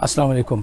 السلام علیکم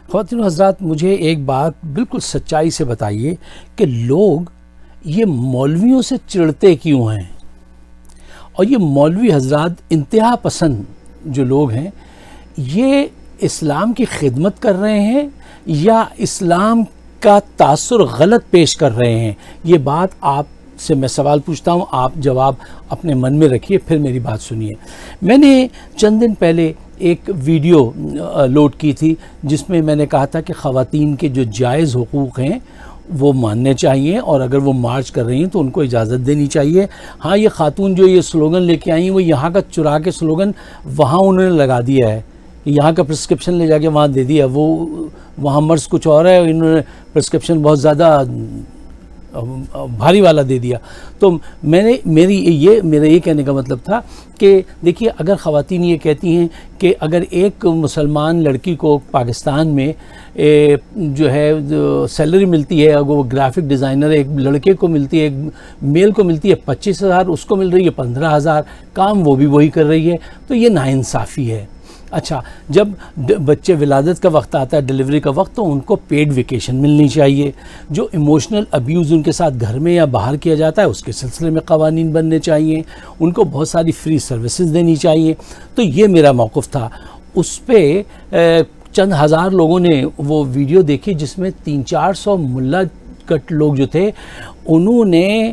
خواتین و حضرات، مجھے ایک بات بالکل سچائی سے بتائیے کہ لوگ یہ مولویوں سے چڑھتے کیوں ہیں؟ اور یہ مولوی حضرات انتہا پسند جو لوگ ہیں، یہ اسلام کی خدمت کر رہے ہیں یا اسلام کا تاثر غلط پیش کر رہے ہیں؟ یہ بات آپ سے میں سوال پوچھتا ہوں، آپ جواب اپنے من میں رکھیے، پھر میری بات سنیے۔ میں نے چند دن پہلے ایک ویڈیو لوڈ کی تھی جس میں میں نے کہا تھا کہ خواتین کے جو جائز حقوق ہیں وہ ماننے چاہیے، اور اگر وہ مارچ کر رہی ہیں تو ان کو اجازت دینی چاہیے۔ ہاں، یہ خاتون جو یہ سلوگن لے کے آئی ہیں، وہ یہاں کا چرا کے سلوگن وہاں انہوں نے لگا دیا ہے، یہاں کا پرسکرپشن لے جا کے وہاں دے دیا، وہ وہاں مرض کچھ اور ہے، انہوں نے پرسکرپشن بہت زیادہ بھاری والا دے دیا۔ تو میرا یہ کہنے کا مطلب تھا کہ دیکھیے، اگر خواتین یہ کہتی ہیں کہ اگر ایک مسلمان لڑکی کو پاکستان میں جو ہے سیلری ملتی ہے، اگر وہ گرافک ڈیزائنر ہے، ایک لڑکے کو ملتی ہے، ایک میل کو ملتی ہے 25,000، اس کو مل رہی ہے 15,000، کام وہ بھی وہی کر رہی ہے، تو یہ ناانصافی ہے۔ اچھا، جب بچے ولادت کا وقت آتا ہے، ڈیلیوری کا وقت، تو ان کو پیڈ ویکیشن ملنی چاہیے۔ جو ایموشنل ابیوز ان کے ساتھ گھر میں یا باہر کیا جاتا ہے، اس کے سلسلے میں قوانین بننے چاہیے، ان کو بہت ساری فری سروسز دینی چاہیے۔ تو یہ میرا موقف تھا۔ اس پہ چند ہزار لوگوں نے وہ ویڈیو دیکھی جس میں 300-400 ملا کٹ لوگ جو تھے، انہوں نے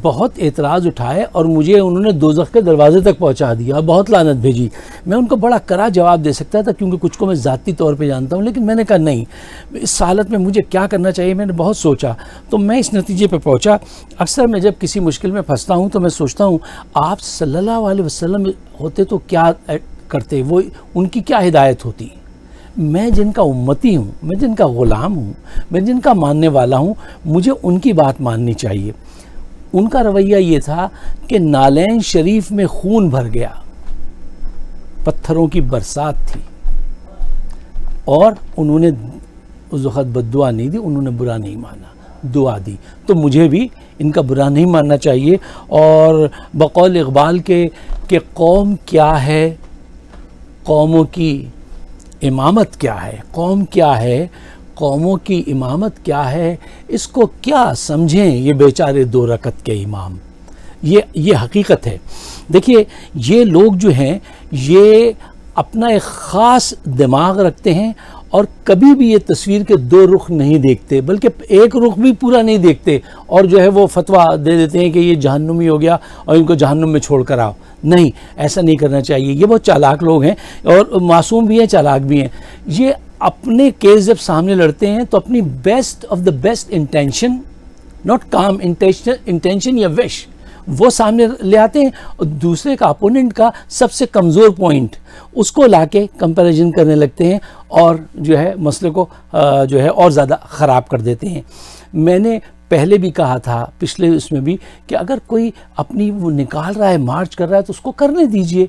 بہت اعتراض اٹھائے اور مجھے انہوں نے دوزخ کے دروازے تک پہنچا دیا، بہت لعنت بھیجی۔ میں ان کو بڑا کرا جواب دے سکتا تھا کیونکہ کچھ کو میں ذاتی طور پہ جانتا ہوں، لیکن میں نے کہا نہیں، اس حالت میں مجھے کیا کرنا چاہیے۔ میں نے بہت سوچا تو میں اس نتیجے پہ پہنچا۔ اکثر میں جب کسی مشکل میں پھنستا ہوں تو میں سوچتا ہوں آپ صلی اللہ علیہ وسلم ہوتے تو کیا کرتے، وہ ان کی کیا ہدایت ہوتی۔ میں جن کا امتی ہوں، میں جن کا غلام ہوں، میں جن کا ماننے والا ہوں، مجھے ان کی بات ماننی چاہیے۔ ان کا رویہ یہ تھا کہ نالین شریف میں خون بھر گیا، پتھروں کی برسات تھی، اور انہوں نے اس وقت بد دعا نہیں دی، انہوں نے برا نہیں مانا، دعا دی۔ تو مجھے بھی ان کا برا نہیں ماننا چاہیے۔ اور بقول اقبال کے کہ قوم کیا ہے، قوموں کی امامت کیا ہے، قوم کیا ہے، قوموں کی امامت کیا ہے، اس کو کیا سمجھیں یہ بیچارے 2 رکعت کے امام۔ یہ حقیقت ہے۔ دیکھیے، یہ لوگ جو ہیں یہ اپنا ایک خاص دماغ رکھتے ہیں، اور کبھی بھی یہ تصویر کے 2 رخ نہیں دیکھتے، بلکہ ایک رخ بھی پورا نہیں دیکھتے، اور جو ہے وہ فتویٰ دے دیتے ہیں کہ یہ جہنمی ہو گیا اور ان کو جہنم میں چھوڑ کر آؤ۔ نہیں، ایسا نہیں کرنا چاہیے۔ یہ بہت چالاک لوگ ہیں، اور معصوم بھی ہیں، چالاک بھی ہیں۔ یہ اپنے کیس جب سامنے لڑتے ہیں تو اپنی best of the best intention, not کام انٹینشن یا وش، وہ سامنے لے آتے ہیں، اور دوسرے کا اپوننٹ کا سب سے کمزور پوائنٹ اس کو لا کے کمپیریزن کرنے لگتے ہیں، اور جو ہے مسئلے کو جو ہے اور زیادہ خراب کر دیتے ہیں۔ میں نے پہلے بھی کہا تھا، پچھلے اس میں بھی، کہ اگر کوئی اپنی وہ نکال رہا ہے، مارچ کر رہا ہے، تو اس کو کرنے دیجئے،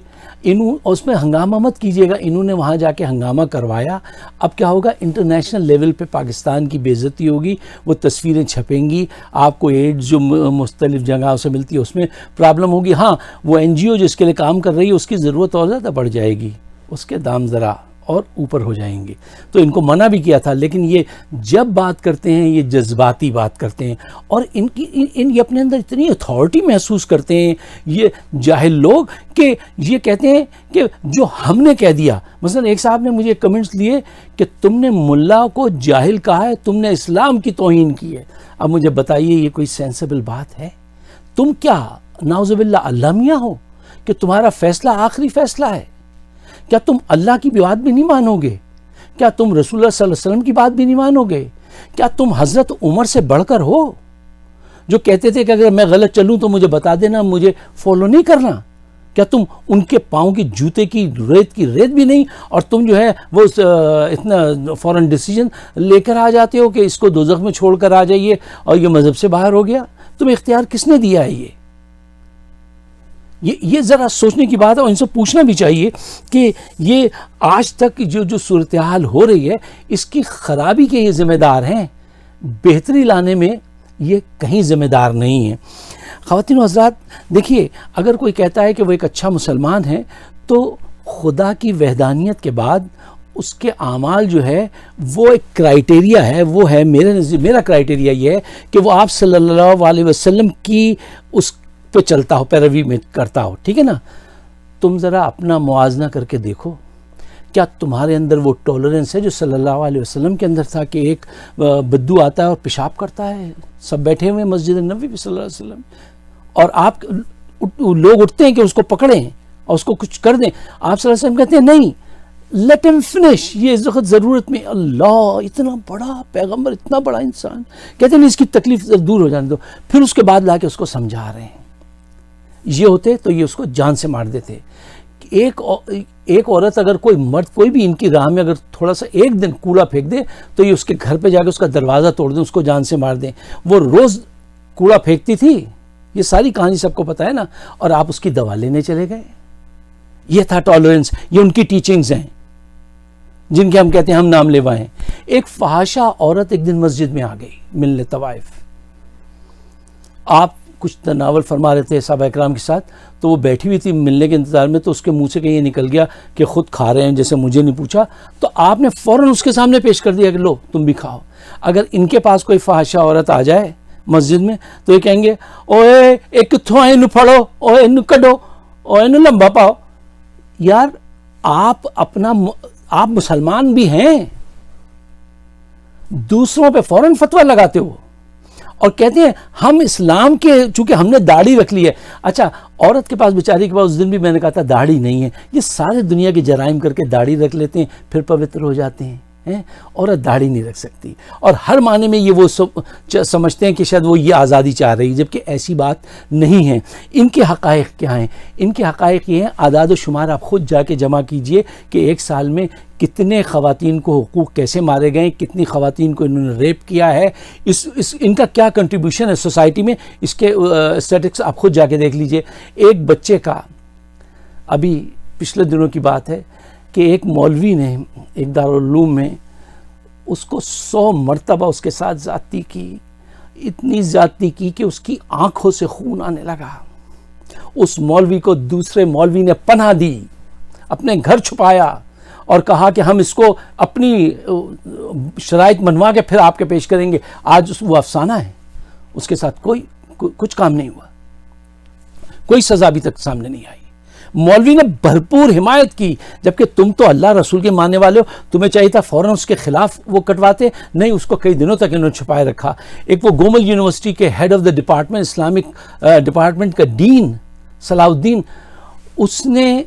اس میں ہنگامہ مت کیجئے گا۔ انہوں نے وہاں جا کے ہنگامہ کروایا، اب کیا ہوگا، انٹرنیشنل لیول پہ پاکستان کی بے عزتی ہوگی، وہ تصویریں چھپیں گی، آپ کو ایڈز جو مختلف جگہوں سے ملتی ہے اس میں پرابلم ہوگی۔ ہاں، وہ NGO جس کے لیے کام کر رہی ہے اس کی ضرورت اور زیادہ بڑھ جائے گی، اس کے دام ذرا اور اوپر ہو جائیں گے۔ تو ان کو منع بھی کیا تھا، لیکن یہ جب بات کرتے ہیں یہ جذباتی بات کرتے ہیں، اور یہ اپنے اندر اتنی اتھارٹی محسوس کرتے ہیں یہ جاہل لوگ، کہ یہ کہتے ہیں کہ جو ہم نے کہہ دیا۔ مثلا ایک صاحب نے مجھے کمنٹس لیے کہ تم نے ملا کو جاہل کہا ہے، تم نے اسلام کی توہین کی ہے۔ اب مجھے بتائیے، یہ کوئی سینسیبل بات ہے؟ تم کیا نعوذ باللہ اللہ میاں ہو کہ تمہارا فیصلہ آخری فیصلہ ہے؟ کیا تم اللہ کی بات بھی نہیں مانو گے؟ کیا تم رسول اللہ صلی اللہ علیہ وسلم کی بات بھی نہیں مانو گے؟ کیا تم حضرت عمر سے بڑھ کر ہو، جو کہتے تھے کہ اگر میں غلط چلوں تو مجھے بتا دینا، مجھے فالو نہیں کرنا؟ کیا تم ان کے پاؤں کی جوتے کی ریت بھی نہیں، اور تم جو ہے وہ اتنا فوراً ڈیسیجن لے کر آ جاتے ہو کہ اس کو دوزخ میں چھوڑ کر آ جائیے اور یہ مذہب سے باہر ہو گیا؟ تمہیں اختیار کس نے دیا ہے؟ یہ ذرا سوچنے کی بات ہے، اور ان سے پوچھنا بھی چاہیے کہ یہ آج تک جو صورتحال ہو رہی ہے، اس کی خرابی کے یہ ذمہ دار ہیں، بہتری لانے میں یہ کہیں ذمہ دار نہیں ہیں۔ خواتین و حضرات، دیکھیے، اگر کوئی کہتا ہے کہ وہ ایک اچھا مسلمان ہے، تو خدا کی وحدانیت کے بعد اس کے اعمال جو ہے وہ ایک کرائٹیریا ہے، وہ ہے میرا کرائٹیریا یہ ہے کہ وہ آپ صلی اللہ علیہ وسلم کی اس پہ چلتا ہو، پیروی میں کرتا ہو، ٹھیک ہے نا؟ تم ذرا اپنا موازنہ کر کے دیکھو، کیا تمہارے اندر وہ ٹولرنس ہے جو صلی اللہ علیہ وسلم کے اندر تھا کہ ایک بدو آتا ہے اور پیشاب کرتا ہے، سب بیٹھے ہوئے مسجد نبوی پہ صلی اللہ علیہ وسلم، اور آپ لوگ اٹھتے ہیں کہ اس کو پکڑیں اور اس کو کچھ کر دیں، آپ صلی اللہ علیہ وسلم کہتے ہیں نہیں، لیٹ ہم فنش، یہ اس وقت ضرورت میں، اللہ اتنا بڑا پیغمبر، اتنا بڑا انسان، کہتے ہیں اس کی تکلیف دور ہو جانے دو، پھر اس کے بعد لا کے اس کو سمجھا رہے ہیں۔ یہ ہوتے تو یہ اس کو جان سے مار دیتے۔ ایک عورت اگر کوئی مرد کوئی بھی ان کی راہ میں اگر تھوڑا سا ایک دن کوڑا پھینک دے تو یہ اس کے گھر پہ جا کے اس کا دروازہ توڑ دیں، اس کو جان سے مار دیں۔ وہ روز کوڑا پھینکتی تھی، یہ ساری کہانی سب کو پتہ ہے نا، اور آپ اس کی دوا لینے چلے گئے۔ یہ تھا ٹالرنس، یہ ان کی ٹیچنگز ہیں جن کے ہم کہتے ہیں ہم نام لیوا ہیں۔ ایک فحاشہ عورت ایک دن مسجد میں آ گئی ملنے طوائف، آپ کچھ تناول فرما رہے تھے صحابہ اکرام کے ساتھ، تو وہ بیٹھی ہوئی تھی ملنے کے انتظار میں، تو اس کے منہ سے کہیں یہ نکل گیا کہ خود کھا رہے ہیں، جیسے مجھے نہیں پوچھا، تو آپ نے فوراً اس کے سامنے پیش کر دیا کہ لو تم بھی کھاؤ۔ اگر ان کے پاس کوئی فحاشہ عورت آ جائے مسجد میں تو یہ کہیں گے اوے ایک کتھوں اینو پھڑو، اوے اینو کڈو، اوے اینو لمبا پاؤ۔ یار آپ مسلمان بھی ہیں، دوسروں پہ فوراً فتویٰ لگاتے ہو اور کہتے ہیں ہم اسلام کے، چونکہ ہم نے داڑھی رکھ لی ہے۔ اچھا، عورت کے پاس بیچاری کے پاس اس دن بھی میں نے کہا تھا داڑھی نہیں ہے، یہ سارے دنیا کے جرائم کر کے داڑھی رکھ لیتے ہیں پھر پوتر ہو جاتے ہیں۔ عورت داڑھی نہیں رکھ سکتی، اور ہر معنی میں یہ وہ سمجھتے ہیں کہ شاید وہ یہ آزادی چاہ رہی، جبکہ ایسی بات نہیں ہے۔ ان کے حقائق کیا ہیں؟ ان کے حقائق یہ ہیں، اعداد و شمار آپ خود جا کے جمع کیجئے کہ ایک سال میں کتنے خواتین کو حقوق کیسے مارے گئے، کتنی خواتین کو انہوں نے ریپ کیا ہے، ان کا کیا کنٹریبیوشن ہے سوسائٹی میں، اس کے اسٹیٹکس آپ خود جا کے دیکھ لیجئے۔ ایک بچے کا، ابھی پچھلے دنوں کی بات ہے کہ ایک مولوی نے ایک دارالعلوم میں اس کو 100 مرتبہ اس کے ساتھ زیادتی کی، اتنی زیادتی کی کہ اس کی آنکھوں سے خون آنے لگا۔ اس مولوی کو دوسرے مولوی نے پناہ دی، اپنے گھر چھپایا اور کہا کہ ہم اس کو اپنی شرائط منوا کے پھر آپ کے پیش کریں گے۔ آج وہ افسانہ ہے، اس کے ساتھ کچھ کام نہیں ہوا، کوئی سزا ابھی تک سامنے نہیں آئی۔ مولوی نے بھرپور حمایت کی، جبکہ تم تو اللہ رسول کے ماننے والے ہو، تمہیں چاہیے تھا فوراً اس کے خلاف وہ کٹواتے، نہیں، اس کو کئی دنوں تک انہوں نے چھپائے رکھا۔ ایک وہ گومل یونیورسٹی کے head of the department, Islamic department کا ڈین صلاح الدین، اس نے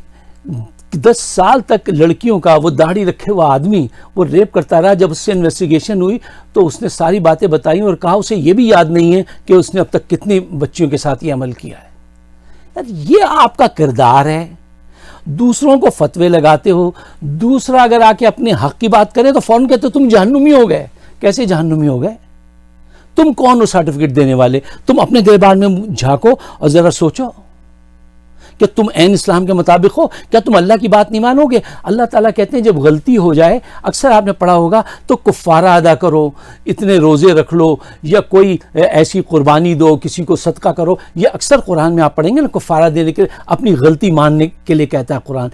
10 سال تک لڑکیوں کا، وہ داڑھی رکھے ہوا آدمی وہ ریپ کرتا رہا۔ جب اس سے انویسٹیگیشن ہوئی تو اس نے ساری باتیں بتائیں اور کہا اسے یہ بھی یاد نہیں ہے کہ اس نے اب تک کتنی بچیوں کے ساتھ یہ عمل کیا ہے۔ یہ آپ کا کردار ہے، دوسروں کو فتوے لگاتے ہو، دوسرا اگر آ کے اپنے حق کی بات کرے تو فوراً کہتے ہو تم جہنمی ہو گئے۔ کیسے جہنمی ہو گئے؟ تم کون ہو سرٹیفکیٹ دینے والے؟ تم اپنے گریبان میں جھانکو اور ذرا سوچو کہ تم عین اسلام کے مطابق ہو، کیا تم اللہ کی بات نہیں مانو گے؟ اللہ تعالیٰ کہتے ہیں جب غلطی ہو جائے، اکثر آپ نے پڑھا ہوگا، تو کفارہ ادا کرو، اتنے روزے رکھ لو، یا کوئی ایسی قربانی دو، کسی کو صدقہ کرو۔ یہ اکثر قرآن میں آپ پڑھیں گے نا، کفارہ دینے کے لیے، اپنی غلطی ماننے کے لیے کہتا ہے قرآن۔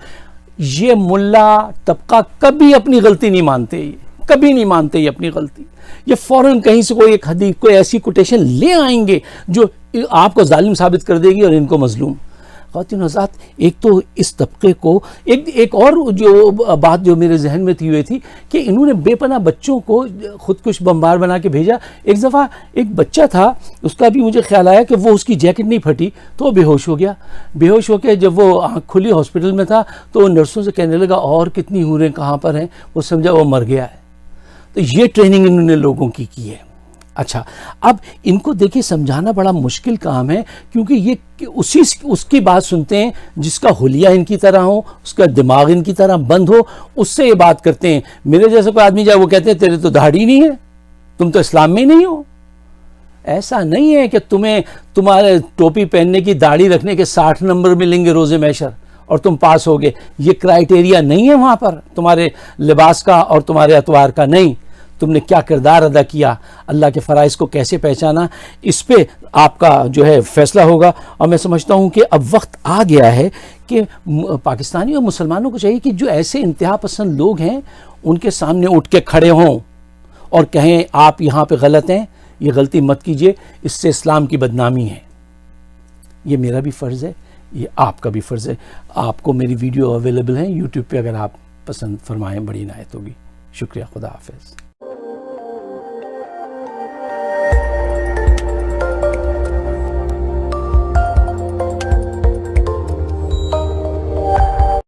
یہ ملا طبقہ کبھی اپنی غلطی نہیں مانتے، کبھی نہیں مانتے یہ اپنی غلطی۔ یہ فوراً کہیں سے کوئی ایک حدیث، کوئی ایسی کوٹیشن لے آئیں گے جو آپ کو ظالم ثابت کر دے گی اور ان کو مظلوم۔ خواتین حضرات، ایک تو اس طبقے کو ایک اور جو بات جو میرے ذہن میں تھی ہوئی تھی کہ انہوں نے بے پناہ بچوں کو خودکش بمبار بنا کے بھیجا۔ ایک دفعہ ایک بچہ تھا، اس کا بھی مجھے خیال آیا کہ وہ اس کی جیکٹ نہیں پھٹی تو وہ بے ہوش ہو گیا۔ بے ہوش ہو کے جب وہ آنکھ کھلی ہاسپٹل میں تھا تو وہ نرسوں سے کہنے لگا اور کتنی حوریں کہاں پر ہیں، وہ سمجھا وہ مر گیا ہے۔ تو یہ ٹریننگ انہوں نے لوگوں کی ہے۔ اچھا، اب ان کو دیکھیں سمجھانا بڑا مشکل کام ہے، کیونکہ یہ اس کی بات سنتے ہیں جس کا حلیہ ان کی طرح ہو، اس کا دماغ ان کی طرح بند ہو، اس سے یہ بات کرتے ہیں۔ میرے جیسے کوئی آدمی جائے وہ کہتے ہیں تیرے تو داڑھی نہیں ہے، تم تو اسلام میں ہی نہیں ہو۔ ایسا نہیں ہے کہ تمہارے ٹوپی پہننے کی، داڑھی رکھنے کے 60 نمبر ملیں گے روز محشر اور تم پاس ہوگے۔ یہ کرائٹیریا نہیں ہے وہاں پر تمہارے لباس کا اور تمہارے اتوار کا، نہیں۔ تم نے کیا کردار ادا کیا، اللہ کے فرائض کو کیسے پہچانا، اس پہ آپ کا جو ہے فیصلہ ہوگا۔ اور میں سمجھتا ہوں کہ اب وقت آ گیا ہے کہ پاکستانی اور مسلمانوں کو چاہیے کہ جو ایسے انتہا پسند لوگ ہیں ان کے سامنے اٹھ کے کھڑے ہوں اور کہیں آپ یہاں پہ غلط ہیں، یہ غلطی مت کیجئے، اس سے اسلام کی بدنامی ہے۔ یہ میرا بھی فرض ہے، یہ آپ کا بھی فرض ہے۔ آپ کو میری ویڈیو اویلیبل ہیں یوٹیوب پہ، اگر آپ پسند فرمائیں بڑی عنایت ہوگی۔ شکریہ، خدا حافظ۔